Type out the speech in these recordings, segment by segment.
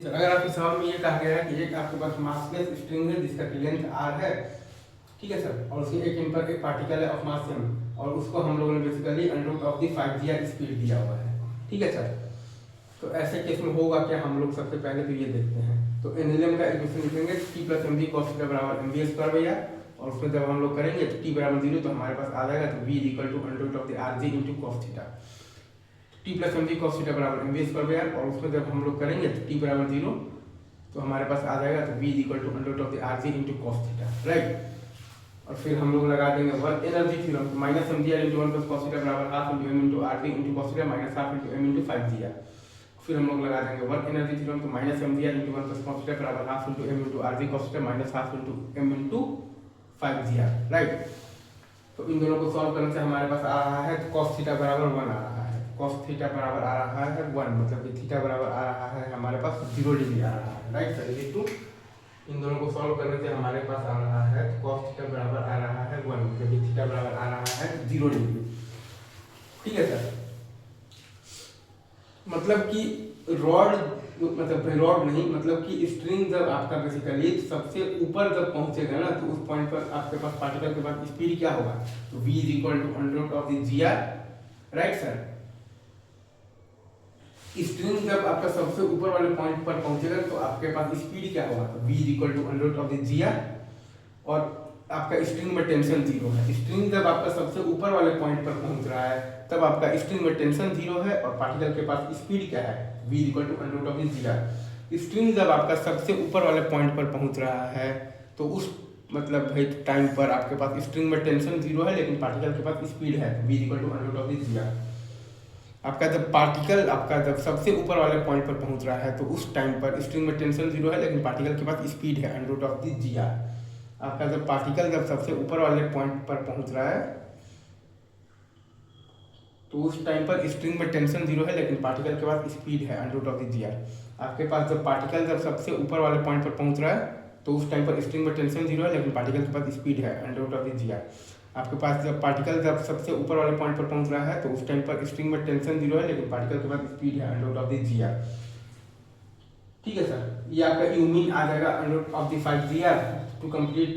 अगर आपके सवाल में ये कहा गया है कि एक आपके पास मासलेस स्ट्रिंग है जिसका लेंथ r है, ठीक है सर, और उसके एक पर एक पार्टिकल है ऑफ मास m और उसको हम लोगों ने basically under of the 5g speed दिया हुआ है, ठीक है सर। तो ऐसे केस में होगा क्या, हम लोग सबसे पहले तो ये देखते हैं। तो एनएलएम का इक्वेशन लिखेंगे t plus M V cos theta बराबर एम वी स्क्वायर भैया, और उसमें जब हम लोग करेंगे तो t बराबर 0 तो हमारे पास आ जाएगा तो v equal to under of the R G into cos theta, t plus M V cos theta बराबर एम वी स्क्वायर भैया, और उसमें जब हम लोग करेंगे तो t बराबर 0 तो हमारे पास आ जाएगा तो v equal to under of the R G into cos theta, right. और फिर हम लोग लगा देंगे work energy theorem, minus M G R into one plus cos theta बराबर half into M into R T into cos theta minus half into M into 5g R. फिर हम लोग लगा देंगे वर्क एनर्जी थ्योरम, तो minus M G R into one plus cos theta बराबर half into M into R G cos theta minus half into M into 5g R, right. तो इन दोनों को सॉल्व करने से हमारे पास आ रहा है कॉस थीटा बराबर 1 आ रहा है, कॉस थीटा बराबर आ रहा है 1, मतलब कि थीटा बराबर आ रहा है हमारे पास 0 डिग्री आ रहा है, राइट सर। ये टू इन दोनों को सॉल्व करने से हमारे पास आ रहा है cos थीटा बराबर आ रहा है 1, क्योंकि थीटा बराबर आ रहा है 0 डिग्री, ठीक है सर। मतलब कि रॉड, मतलब रॉड नहीं, मतलब कि स्ट्रिंग जब आपका बेसिकली सबसे ऊपर जब पहुंचेगा ना तो उस पॉइंट पर आपके पास पार्टिकल के पास स्पीड क्या होगा, तो v is equal to under root of the G R, right sir. String जब आपका सबसे ऊपर वाले पॉइंट पर पहुंचेगा तो आपके पास स्पीड क्या होगा, तो v is equal to under root of the G R, और आपका स्ट्रिंग में टेंशन 0 है। स्ट्रिंग जब आपका सबसे ऊपर वाले पॉइंट पर पहुंच रहा है तब आपका स्ट्रिंग में टेंशन 0 है और पार्टिकल के पास स्पीड क्या है, v is equal to under root of the G R. String जब आपका सबसे ऊपर वाले पॉइंट पर पहुंच रहा है तो उस मतलब भाई टाइम पर आपके पास स्ट्रिंग में टेंशन 0 है लेकिन पार्टिकल के पास स्पीड है, v is equal to under root of the G R. आपका जब पार्टिकल आपका जब सबसे ऊपर वाले पॉइंट पर पहुंच रहा है तो उस टाइम पर स्ट्रिंग में टेंशन 0 है लेकिन पार्टिकल के पास स्पीड है under root of the G R. आपका जब पार्टिकल जब सबसे ऊपर वाले पॉइंट पर पहुंच रहा है तो उस टाइम पर स्ट्रिंग में टेंशन 0 है लेकिन पार्टिकल के पास स्पीड है under root of the G R. आपके पास जब पार्टिकल जब सबसे ऊपर वाले पॉइंट पर पहुंच रहा है तो उस टाइम पर स्ट्रिंग में टेंशन 0 है लेकिन पार्टिकल के पास स्पीड है under root of the G R. आपके पास जब पार्टिकल जब सबसे ऊपर वाले पॉइंट पर पहुंच रहा है तो उस टाइम पर स्ट्रिंग में टेंशन 0 है लेकिन पार्टिकल के पास स्पीड है under root of the G R, ठीक है सर। ये आपका यू मीन आ जाएगा under root of the 5g R to complete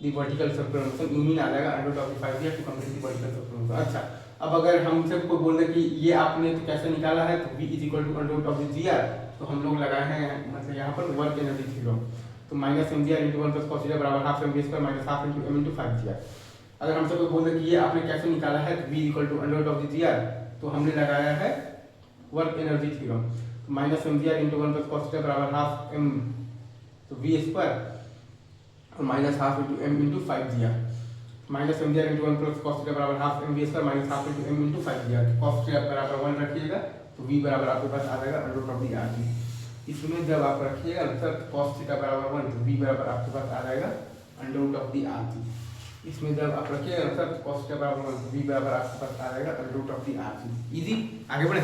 the vertical circular motion, you mean आ जाएगा under root of the 5g R to complete the vertical circular motion. अच्छा, अब अगर हमसे कोई बोल दे कि ये आपने तो कैसे निकाला है, तो v is equal to under root of the G R, तो हम लोग लगाए हैं मतलब यहाँ पर वर्क एनर्जी थ्योरम, तो minus M G R into one plus cos theta बराबर half M V square minus half into M into 5g R. अगर हमसे कोई बोल दे कि ये आपने कैसे निकाला है, तो v equal to under root of the G R, तो हमने लगाया है वर्क एनर्जी थ्योरम, तो minus M G R into one plus cos theta बराबर हाफ एम तो वी स्क्वायर और minus half into M into 5g R. Minus M G R into one plus cos theta बराबर half M V square minus half into M into 5g R. Cos theta बराबर 1 रखिएगा तो v बराबर आपके पास आ जाएगा under root of the R G. इसमें जब आप रखिएगा सर कॉस थीटा बराबर 1 तो v बराबर आपके पास आ जाएगा under root of the R G. इसमें जब आप रखिएगा सर कॉस थीटा बराबर 1 तो v बराबर आपके पास आ जाएगा under root of the R G. Easy, आगे बढ़े।